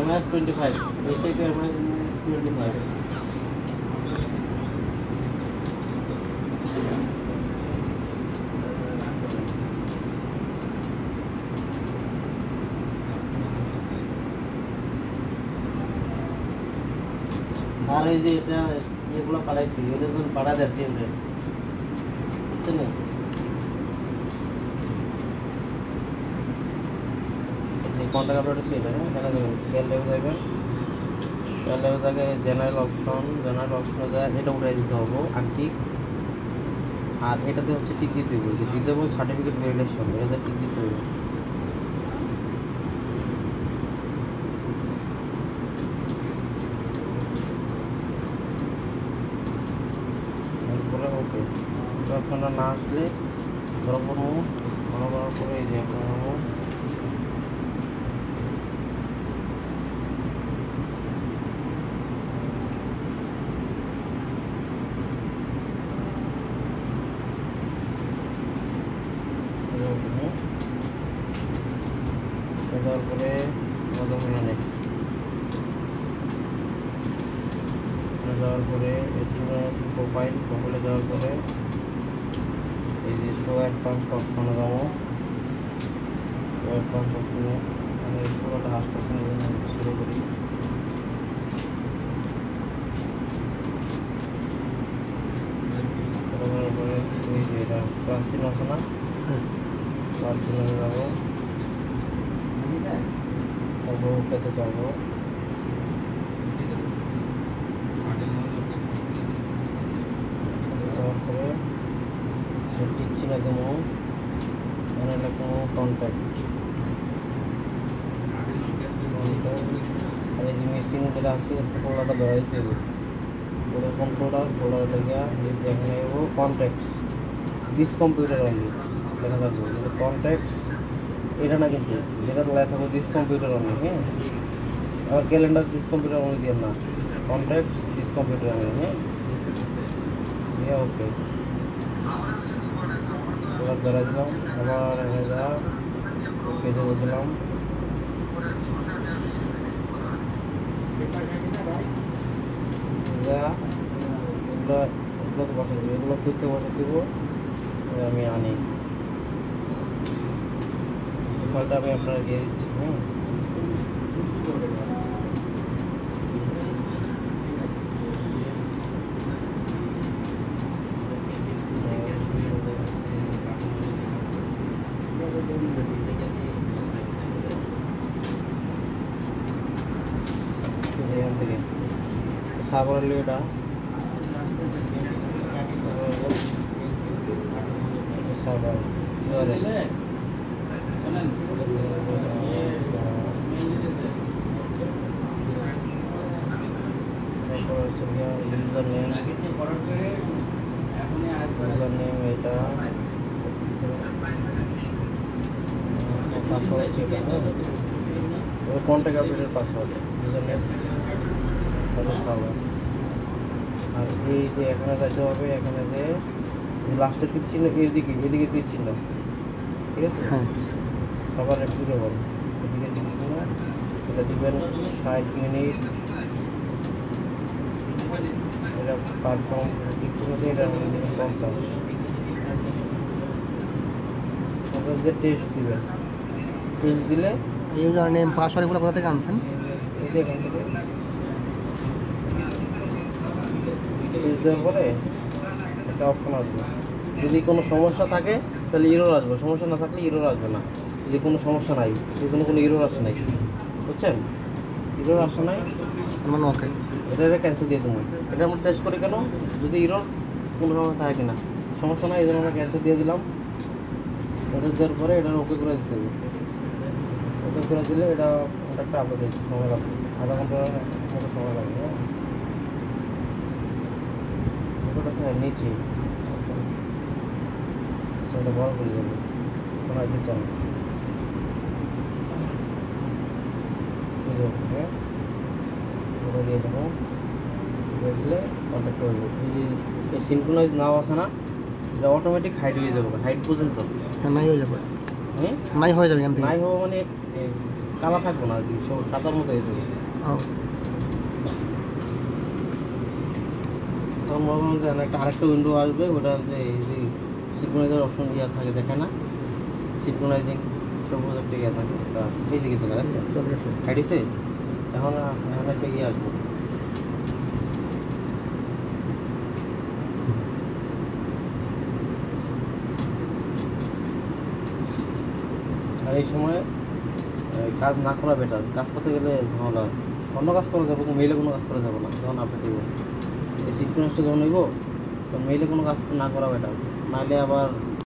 MS 25 AC to MS 25 আর এই যে এটা এগুলো পাঠাইছি ওদের জন্য পাঠা যাচ্ছি ওদের বুঝছেন না কন্ট্যাক্ট আপডেট ছিল এখানে যাবেন কেয়ার লেভেল যাবেন কেয়ার লেভেল থেকে জেনারেল অপশনে যায় এটা উঠাই দিতে হবে আংটিক আর এটাতে হচ্ছে টিক দিতে হবে যে ডিজেবল সার্টিফিকেট ভ্যালিডেশন এটাতে টিক দিতে হবে ওকে আপনারা না আসলে বরাবর করে এই যে আপনারা দেওয়ার পরে যাওয়ার পরে প্রোফাইলে যাওয়ার পরে এই যে শো অ্যাডভান্স অপশনে যাবো অ্যাডভান্স অপশনে আমি পুরোটা হাসপাতালের জন্য শুরু করি তারপরে ওই যে এটা ক্লাস চিহ্ন আছে না ক্লাস চিহ্নে যাবো তারপর ওটাতে যাবো তারপরে টিক চিহ্ন দেবো এখানে লিখবো কন্ট্যাক্ট আর এই যে মেশিন যেটা আছে ফোল্ডারটা ধরা দিতে হবে ওরকম ফোল্ডার লেগে এখানে নেব কন্ট্যাক্টস দিস কম্পিউটার অনলি লেখা থাকবে কন্ট্যাক্টস এটা না কিন্তু যেটা লেখা থাকবে দিস কম্পিউটার অনলি হ্যাঁ আর ক্যালেন্ডার দিস কম্পিউটার অনলি দিয়ে না কন্ট্যাক্টস দিস কম্পিউটার অনলি হ্যাঁ ওকে এবার ধরা দিলাম আবার এখানে যা পেজে দিলাম এগুলো তো বসে দেবো এগুলো করতে বসে দেবো আমি আনি ফলটা আমি আপনারা দিয়ে দিচ্ছি হ্যাঁ এখান থেকে সাগরের লিটা সাগর ইউজার নেম এটা পাসওয়ার্ড চেক কন্ট্যাক্ট আপডেটের পাসওয়ার্ড ইউজার নেম সার্ভার আর এই যে এখানে যাইতে হবে এখানে যে লাস্টের তীর চিহ্ন এদিকে তীর চিহ্ন ঠিক আছে হ্যাঁ সবার একটু দেবেন এদিকে তীর চিহ্ন এটা দিবেন 60 মিনিট এটা পারফর্ম টিক চিহ্ন দিয়ে এটা দিবেন 50 যে টেস্ট দিবেন টেস্ট দিলে ইউজার নেম পাসওয়ার্ড এগুলো কোথা থেকে আনছেন এই যে এখান থেকে টেস্ট দেওয়ার পরে একটা অপশন আসবে যদি কোনো সমস্যা থাকে তাহলে ইরর আসবে সমস্যা না থাকলে ইরর আসবে না যদি কোনো সমস্যা নাই যদি কোনো ইরর আসে নাই বুঝছেন ইরর আসে নাই মানে ওকে এটা ক্যান্সেল দিয়ে দেবো এটা আমরা টেস্ট করি কেন যদি ইরর কোনো সমস্যা থাকে কিনা সমস্যা নাই এই জন্য আমরা ক্যান্সেল দিয়ে দিলাম ক্যান্সেল দেওয়ার পরে এটা ওকে করে দিতে হবে ওকে করে দিলে এটা একটা আপলোড হয়েছে সময় লাগবে আধা ঘন্টার মতো সময় লাগবে হ্যাঁ ওটা তো নিচে সেটা বড় করে দেবে কোনো আগে চান ওটা দিয়ে দেবো দিয়ে দিলে কন্ট্যাক্ট করবো এই সিনক্রোনাইজ নাও আছে না এটা অটোমেটিক হাইড হয়ে যাবে হাইড পর্যন্ত নাই হয়ে যাবে হ্যাঁ নাই হয়ে যাবে এখান থেকে নাই হওয়া মানে কালা থাকবো না আর কি, সব সাদার মতো হয়ে যাবে। ও, তখন ভাবলাম যে একটা আরেকটা উইন্ডো আসবে, ওটা যে এই যে সিনক্রোনাইজার অপশন ইয়া থাকে, দেখে না সিনক্রোনাইজিং সবুজ একটা ইয়া থাকে, ওটা এই যে গেছে না, দেখছে চলে গেছে। হাইডিছে। এখন এখন একটা ইয়ে আসবো, আর এই সময় কাজ না করা বেটার। কাজ করতে গেলে ঝামেলা, অন্য কাজ করা যাবো, মেইলে কোনো কাজ করা যাবে না যখন আপডেট হইব। এই সিনক্রোনাইজটা যখন হইব তখন মেইলে কোনো কাজ না করা বেটার, নাহলে আবার